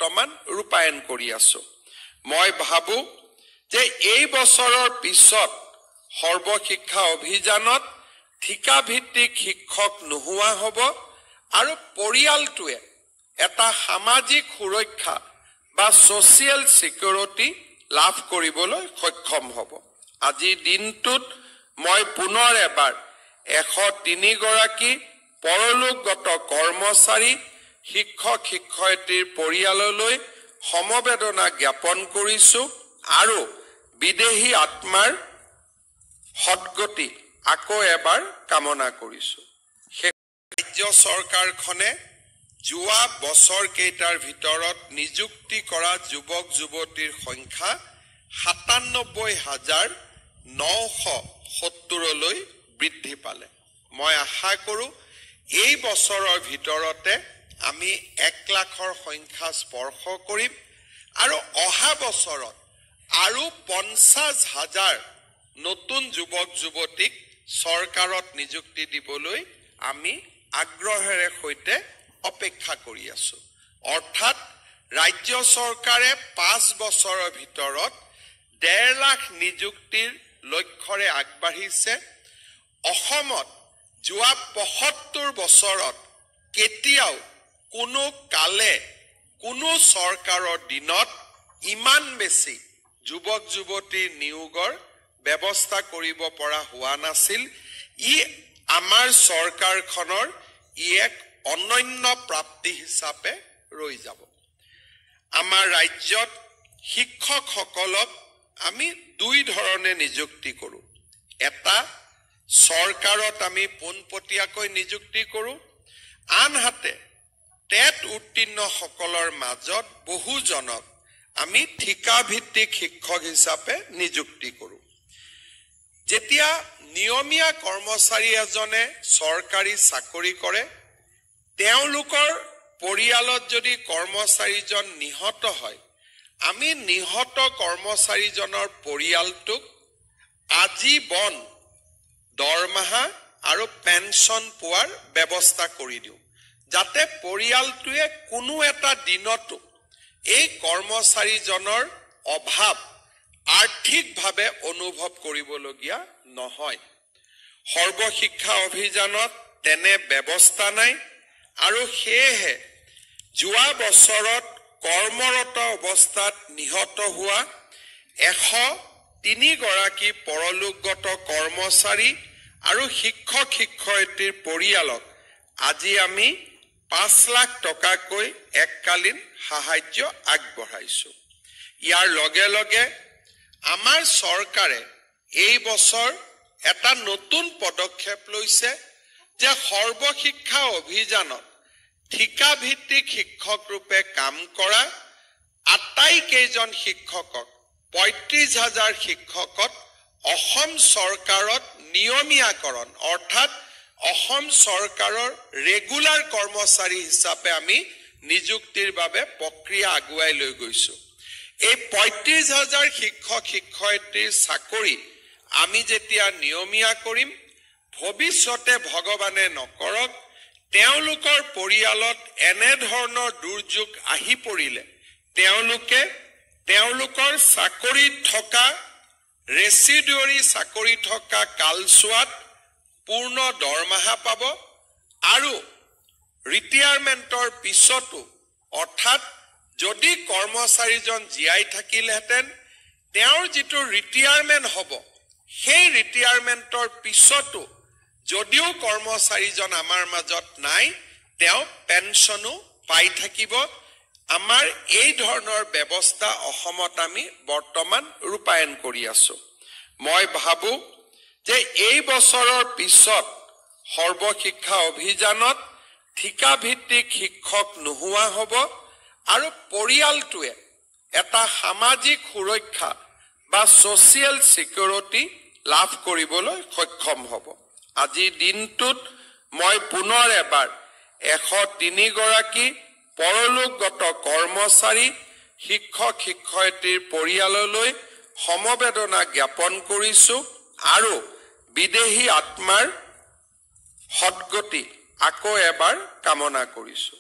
বৰ্তমান ৰূপায়ণ কৰি আছো মই ভাবো যে এই বছৰৰ পিছত সৰ্বশিক্ষা অভিযানত ঠিকাভিত্তিক শিক্ষক নোহোৱা হ'ব আৰু পৰিয়ালটোৱে এটা সামাজিক সুৰক্ষা বা সোশিয়েল সিকিউৰিটি লাভ কৰিবলৈ সক্ষম হ'ব আজি দিনটোত মই পুনৰ এবাৰ 103 গৰাকী পৰলোকগত কৰ্মচাৰী শিক্ষক শিক্ষয়িত্ৰীৰ পৰিয়াললৈ সমবেদনা জ্ঞাপন কৰিছো আৰু বিদেহী আত্মাৰ সদ্গতি আকৌ এবাৰ কামনা কৰিছো ৰাজ্য চৰকাৰখনে যোৱা বছৰ কেইটাৰ ভিতৰত নিযুক্তি কৰা যুৱক যুৱতীৰ সংখ্যা ৯৭,৯৭০ লৈ বৃদ্ধি পালে মই আশা কৰো এই বছৰৰ ভিতৰতে আমি 1 লাখৰ সংখ্যা স্পৰ্শ কৰিম আৰু অহা বছৰত আৰু 50,000 নতুন যুৱক যুৱতীক চৰকাৰত নিযুক্তি দিবলৈ আমি আগ্ৰহেৰে সৈতে অপেক্ষা কৰি আছো অৰ্থাৎ ৰাজ্য চৰকাৰে 5 বছৰৰ ভিতৰত 1.5 লাখ নিযুক্তিৰ লক্ষ্যৰে আগবাঢ়িছে অসমত যোৱা ৭৫ বছৰত কেতিয়াও কোনো কালে কোনো চৰকাৰৰ দিনত ইমান বেছি যুৱক যুৱতীৰ নিয়োগৰ ব্যৱস্থা কৰিব পৰা হোৱা নাছিল ই আমাৰ চৰকাৰখনৰ এক অনন্য প্ৰাপ্তি হিচাপে ৰৈ যাব আমাৰ ৰাজ্যত শিক্ষকসকলক আমি দুই ধৰণে নিযুক্তি কৰো এটা চৰকাৰত আমি পোনপটীয়াকৈ নিযুক্তি কৰো আনহাতে টেট উত্তীৰ্ণ সকলৰ মাজত বহুজনক আমি ঠিকাভিত্তিক শিক্ষক হিচাপে নিযুক্তি কৰো যেতিয়া নিয়মীয়া কৰ্মচাৰী এজনে চৰকাৰী চাকৰি কৰে তেওঁলোকৰ পৰিয়ালত যদি কৰ্মচাৰীজন নিহত হয় আমি নিহত কৰ্মচাৰীজনৰ পৰিয়ালটোক আজীবন দৰমহা আৰু পেনশন পোৱাৰ ব্যৱস্থা কৰি দিওঁ যাতে পৰিয়ালটোৱে কোনো এটা দিনতো এই কৰ্মচাৰীজনৰ অভাৱ আৰ্থিকভাৱে অনুভৱ কৰিবলগীয়া নহয় সৰ্বশিক্ষা অভিযানত তেনে ব্যৱস্থা নাই আৰু সেয়েহে যোৱা বছৰত কৰ্মৰত অৱস্থাত নিহত হোৱা 103 গৰাকী পৰলোকগত কৰ্মচাৰী আৰু শিক্ষক শিক্ষয়িত্ৰীৰ পৰিয়ালক আজি আমি 5 লাখ টকাকৈ এককালীন সাহায্য আগবঢ়াইছো ইয়াৰ লগে লগে আমাৰ চৰকাৰে এই বছৰ এটা নতুন পদক্ষেপ লৈছে যে সৰ্বশিক্ষা অভিযানত ঠিকাভিত্তিক শিক্ষক ৰূপে কাম কৰা আটাইকেইজন শিক্ষকক ৩৫,০০০ শিক্ষকক অসম চৰকাৰত নিয়মীয়াকৰণ অৰ্থাৎ অসম চৰকাৰৰ ৰেগুলাৰ কৰ্মচাৰী হিচাপে আমি নিযুক্তিৰ বাবে প্ৰক্ৰিয়া আগুৱাই লৈ গৈছো এই ৩৫,০০০ শিক্ষক শিক্ষয়িত্ৰীৰ চাকৰি আমি যেতিয়া নিয়মীয়া কৰিম ভৱিষ্যতে ভগৱানে নকৰক তেওঁলোকৰ পৰিয়ালত এনে ধৰণৰ দুৰ্যোগ আহি পৰিলে তেওঁলোকে তেওঁলোকৰ চাকৰিত থকা ৰেচিডুৱাৰী চাকৰি থকা কালছোৱাত পূৰ্ণ দৰমহা পাব আৰু ৰিটায়াৰমেণ্টৰ পিছতো অৰ্থাৎ যদি কৰ্মচাৰীজন জীয়াই থাকিলহেঁতেন তেওঁৰ যিটো ৰিটায়াৰমেণ্ট হ'ব সেই ৰিটায়াৰমেণ্টৰ পিছতো যদিও কৰ্মচাৰীজন আমাৰ মাজত নাই তেওঁ পেনশনো পাই থাকিব আমাৰ এই ধৰণৰ ব্যৱস্থা অসমত আমি বৰ্তমান ৰূপায়ণ কৰি আছো মই ভাবো যে এই বছৰৰ পিছত সৰ্বশিক্ষা অভিযানত ঠিকাভিত্তিক শিক্ষক নোহোৱা হ'ব আৰু পৰিয়ালটোৱে এটা সামাজিক সুৰক্ষা বা সোশিয়েল সিকিউৰিটি লাভ কৰিবলৈ সক্ষম হ'ব আজি দিনটোত মই পুনৰ এবাৰ 103 গৰাকী পৰলোকগত কৰ্মচাৰী শিক্ষক শিক্ষয়িত্ৰীৰ পৰিয়াললৈ সমবেদনা জ্ঞাপন কৰিছো আৰু বিদেহী আত্মাৰ সদ্গতি আকৌ এবাৰ কামনা কৰিছো